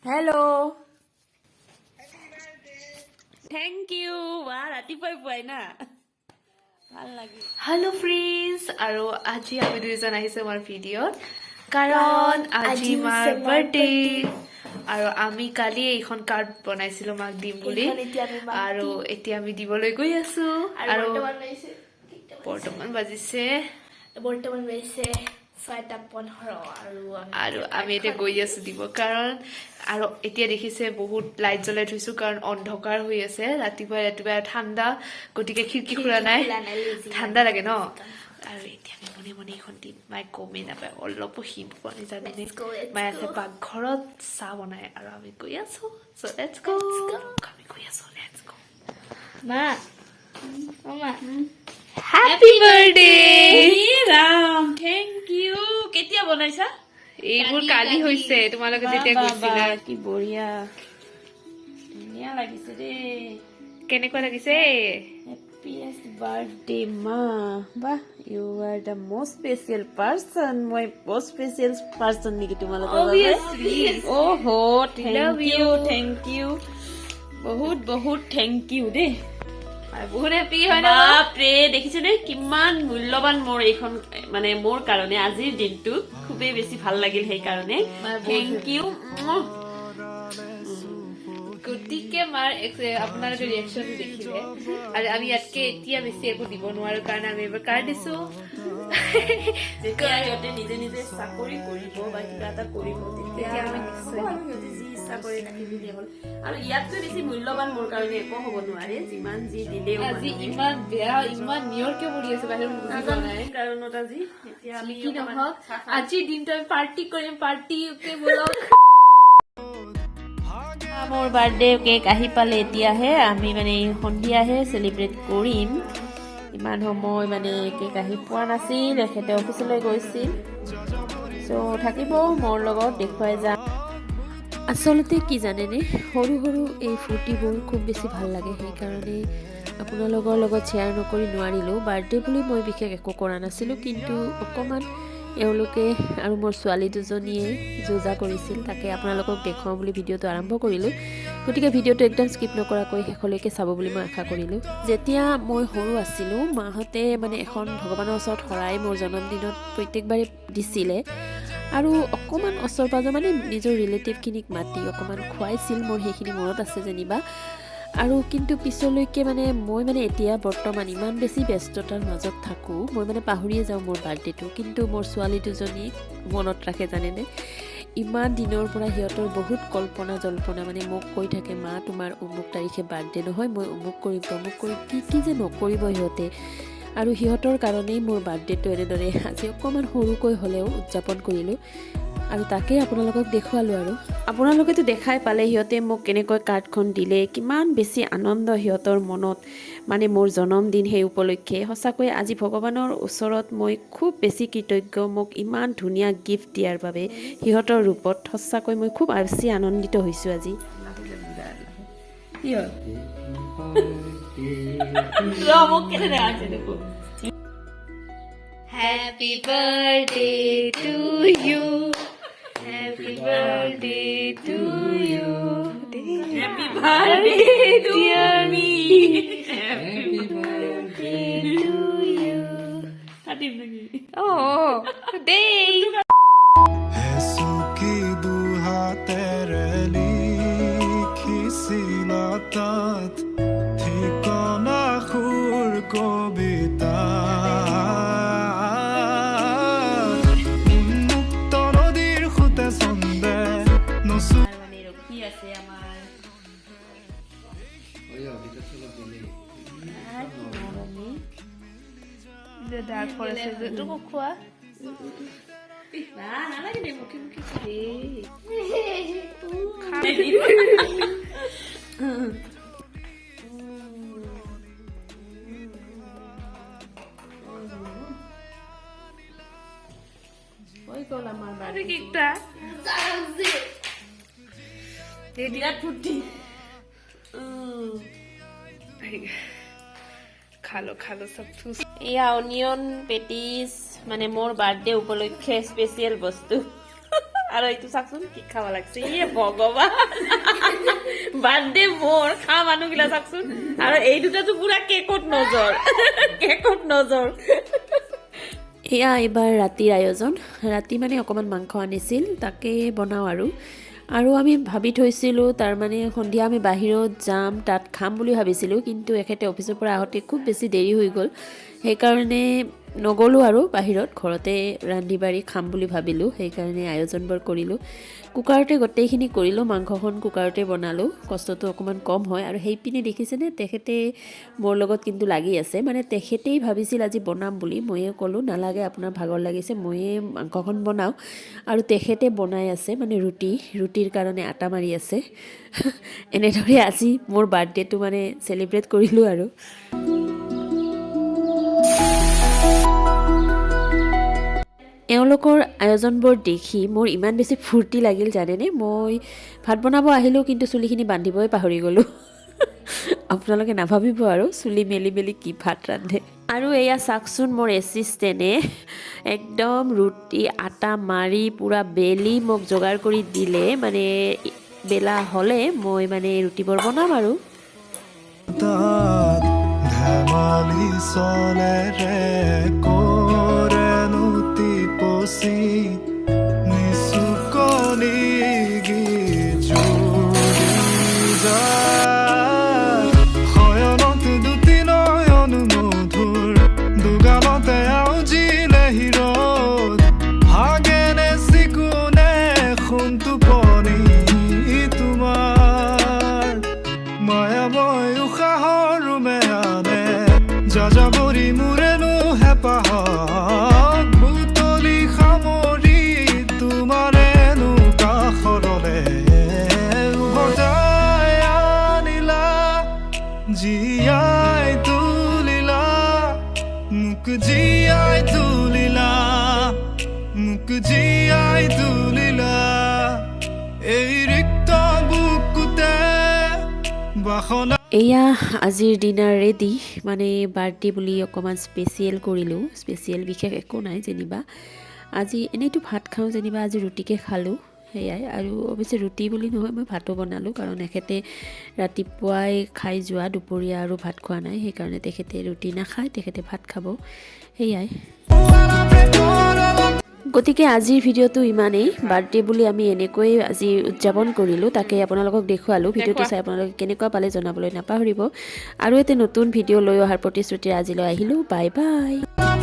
Hello. Thank you. Wow, ৰাতিপুৱাই পুৱাই না ভাল লাগে। Hello friends, আৰু আজি আমি দুইজন আহিছে আমাৰ ভিডিঅ'ত কাৰণ আজি মাৰ বাৰ্থডে আৰু আমি কালি এইখন কাৰ্ড বনাইছিলো মাক দিম বুলি আৰু এতিয়া আমি দিবলৈ গৈ আছো আৰু বৰ্তমান বাজিছে 6:15 আৰু আমি এতিয়া গৈ আছো দিব কাৰণ আৰু এতিয়া দেখিছে বহুত লাইট জ্বলাই থৈছো কাৰণ অন্ধকাৰ হৈ আছে ৰাতিপুৱা ঠাণ্ডা গতিকে খিৰকি খুলা নাই ঠাণ্ডা লাগে ন আৰু এতিয়া আমি মনে মনে এখন দিম মায়ে গমেই নাপায় অলপো শিৱ পোৱা নাজানে মায়ে আছে পাকঘৰত চাহ বনাই আৰু আমি গৈ আছো so let's go আমি গৈ আছো let's go মা মামা happy birthday Ram thank you কেতিয়া বনাইছা এইবোৰ কালি হৈছে তোমালোকে যেতিয়া গৈছিলা কি বঢ়িয়া ধুনীয়া লাগিছে ৰে কেনেকুৱা লাগিছে happiest birthday ma bah you are the most special person my most special person niki tumalok obviously oho thank you বহুত thank you de বহুত হেপি হয় না বাপৰে দেখিছেনে কিমান মূল্যবান মোৰ এইখন মানে মোৰ কাৰণে আজিৰ দিনটো খুবেই বেছি ভাল লাগিল সেই কাৰণে থ্যাংক ইউ গতিকে মাৰ আপোনালোকে ৰিয়েকশ্যন দেখিলে আৰু আমি ইয়াতকে এতিয়া বেছি একো দিব নোৱাৰো কাৰণ আমি এবাৰ কাৰ্ড দিছো যেতিয়া সিহঁতে নিজে নিজে চাকৰি কৰিব বা কিবা এটা কৰিব তেতিয়া আমি সিহঁতে যি ইচ্ছা কৰি ৰাখি দিলে হ'ল আৰু ইয়াতকৈ বেছি মূল্যবান মোৰ কাৰণে একো হ'ব নোৱাৰে যিমান যি দিলেও আজি ইমান বেয়া ইমান নিয়ৰকে পৰি আছে বাহিৰত বুজি পোৱা নাই কাৰণত আজি এতিয়া আমি কি নহওক আজিৰ দিনটো আমি পাৰ্টি কৰিম পাৰ্টিকে বোলক মোৰ বাৰ্থডে কেক আহি পালে এতিয়াহে আমি মানে সন্ধিয়াহে চেলিব্ৰেট কৰিম ইমান সময় মানে কেক আহি পোৱা নাছিল এখেতে অফিচলৈ গৈছিল চ' থাকিব মোৰ লগত দেখুৱাই যাম আচলতে কি জানেনে সৰু সৰু এই ফূৰ্তিবোৰ খুব বেছি ভাল লাগে সেইকাৰণে আপোনালোকৰ লগত শ্বেয়াৰ নকৰি নোৱাৰিলোঁ বাৰ্থডে বুলি মই বিশেষ একো কৰা নাছিলোঁ কিন্তু অকণমান এওঁলোকে আৰু মোৰ ছোৱালী দুজনীয়ে যোজা কৰিছিল তাকে আপোনালোকক দেখুৱাওঁ বুলি ভিডিঅ'টো আৰম্ভ কৰিলোঁ গতিকে ভিডিঅ'টো একদম স্কিপ নকৰাকৈ শেষলৈকে চাব বুলি মই আশা কৰিলোঁ যেতিয়া মই সৰু আছিলোঁ মাহঁতে মানে এখন ভগৱানৰ ওচৰত শৰাই মোৰ জন্মদিনত প্ৰত্যেকবাৰে দিছিলে আৰু অকণমান ওচৰ পাজৰ মানে নিজৰ ৰিলেটিভখিনিক মাতি অকণমান খুৱাইছিল মোৰ সেইখিনি মনত আছে যেনিবা আৰু কিন্তু পিছলৈকে মানে মই মানে এতিয়া বৰ্তমান ইমান বেছি ব্যস্ততাৰ মাজত থাকোঁ মই মানে পাহৰিয়ে যাওঁ মোৰ বাৰ্থডেটো কিন্তু মোৰ ছোৱালী দুজনী মনত ৰাখে জানেনে ইমান দিনৰ পৰা সিহঁতৰ বহুত কল্পনা জল্পনা মানে মোক কৈ থাকে মা তোমাৰ অমুক তাৰিখে বাৰ্থডে নহয় মই অমুক কৰিম কি যে নকৰিব সিহঁতে আৰু সিহঁতৰ কাৰণেই মোৰ বাৰ্থডেটো এনেদৰে আজি অকণমান সৰুকৈ হ'লেও উদযাপন কৰিলোঁ আৰু তাকে আপোনালোকক দেখুৱালোঁ আৰু আপোনালোকেতো দেখাই পালে সিহঁতে মোক কেনেকৈ কাৰ্ডখন দিলে কিমান বেছি আনন্দ সিহঁতৰ মনত মানে মোৰ জন্মদিন সেই উপলক্ষে সঁচাকৈ আজি ভগৱানৰ ওচৰত মই খুব বেছি কৃতজ্ঞ মোক ইমান ধুনীয়া গিফ্ট দিয়াৰ বাবে সিহঁতৰ ৰূপত সঁচাকৈ মই খুব বেছি আনন্দিত হৈছোঁ আজি Happy birthday to you Happy birthday to you Happy birthday dear me Happy birthday to you Happy birthday Oh day ऐसो की दुहा तेरे लिखी लतात ठिकाना खुर कविता উন্মুক্ত নদীৰ খুতে চন্দে নচু মানে ৰখি আছে আমাৰ dark forest তোকো খোৱা না নালাগে দে মুখে মুখে হৈ গ'ল আমাৰ কেকটা বিৰাট ফূৰ্তি খালো সব থুস এয়া অনিয়ন পেটিছ মানে মোৰ বাৰ্থডে উপলক্ষে স্পেচিয়েল বস্তু আৰু এইটো চাকচোন কি খাব লাগছে ইয়ে ভগৱান বাৰ্থডে মোৰ খা মানুহগিলা চাকচোন আৰু এই দুটাতো পুৰা কেকত নজৰ এয়া এইবাৰ ৰাতিৰ আয়োজন ৰাতি মানে অকণমান মাংস আনিছিল তাকে বনাওঁ আৰু আমি ভাবি থৈছিলোঁ তাৰমানে সন্ধিয়া আমি বাহিৰত যাম তাত খাম বুলি ভাবিছিলোঁ কিন্তু এখেতে অফিচৰ পৰা আহোঁতে খুব বেছি দেৰি হৈ গ'ল সেইকাৰণে নগ'লোঁ আৰু বাহিৰত ঘৰতে ৰান্ধি বাঢ়ি খাম বুলি ভাবিলোঁ সেইকাৰণে আয়োজনবোৰ কৰিলোঁ কুকাৰতে গোটেইখিনি কৰিলোঁ মাংসখন কুকাৰতে বনালোঁ কষ্টটো অকণমান কম হয় আৰু সেইপিনে দেখিছেনে তেখেতে মোৰ লগত কিন্তু লাগি আছে মানে তেখেতেই ভাবিছিল আজি বনাম বুলি ময়ে ক'লোঁ নালাগে আপোনাৰ ভাগৰ লাগিছে ময়ে মাংসখন বনাওঁ আৰু তেখেতে বনাই আছে মানে ৰুটিৰ কাৰণে আটা মাৰি আছে এনেদৰে আজি মোৰ বাৰ্থডেটো মানে চেলিব্ৰেট কৰিলোঁ আৰু এওঁলোকৰ আয়োজনবোৰ দেখি মোৰ ইমান বেছি ফূৰ্তি লাগিল জানেনে মই ভাত বনাব আহিলোঁ কিন্তু চুলিখিনি বান্ধিবই পাহৰি গ'লোঁ আপোনালোকে নাভাবিব আৰু চুলি মেলি কি ভাত ৰান্ধে আৰু এয়া চাকচোন মোৰ এছিষ্টেণ্টে একদম ৰুটি আটা মাৰি পূৰা বেলি মোক যোগাৰ কৰি দিলে মানে বেলা হ'লে মই মানে ৰুটিবোৰ বনাম আৰু ধেমালি চলে ৰে কৰেনো টিপচি নিচুকনি জুৰি যায় শয়নত দুটি নয়ন মধুৰ দুগালতে আউজিলে হিৰত হাগেনে চিকুনে সোণটো পনি তোমাৰ মায়াময় উশাহৰ মেয়ানে যাযাবৰী মোৰেনো হেঁপাহত বুটলি সামৰি তোমাৰেনো কাষৰলে উভতাই আনিলা জীয়াই তুলিলা মোক জীয়াই তুলিলা এই ৰিক্ত বুকুতে বাসনা এয়া আজিৰ ডিনাৰ ৰেডি মানে বাৰ্থডে বুলি অকণমান স্পেচিয়েল কৰিলোঁ স্পেচিয়েল বিশেষ একো নাই যেনিবা আজি এনেইতো ভাত খাওঁ যেনিবা আজি ৰুটিকে খালোঁ সেয়াই আৰু অৱশ্যে ৰুটি বুলি নহয় মই ভাতো বনালোঁ কাৰণ এখেতে ৰাতিপুৱাই খাই যোৱা দুপৰীয়া আৰু ভাত খোৱা নাই সেইকাৰণে তেখেতে ৰুটি নাখায় তেখেতে ভাত খাব সেয়াই গতিকে আজিৰ ভিডিঅ'টো ইমানেই বাৰ্থডে বুলি আমি এনেকৈ আজি উদযাপন কৰিলোঁ তাকে আপোনালোকক দেখুৱালোঁ ভিডিঅ'টো চাই আপোনালোকে কেনেকুৱা পালে জনাবলৈ নাপাহৰিব আৰু এটা নতুন ভিডিঅ' লৈ অহাৰ প্ৰতিশ্ৰুতিৰে আজিলৈ আহিলোঁ বাই বাই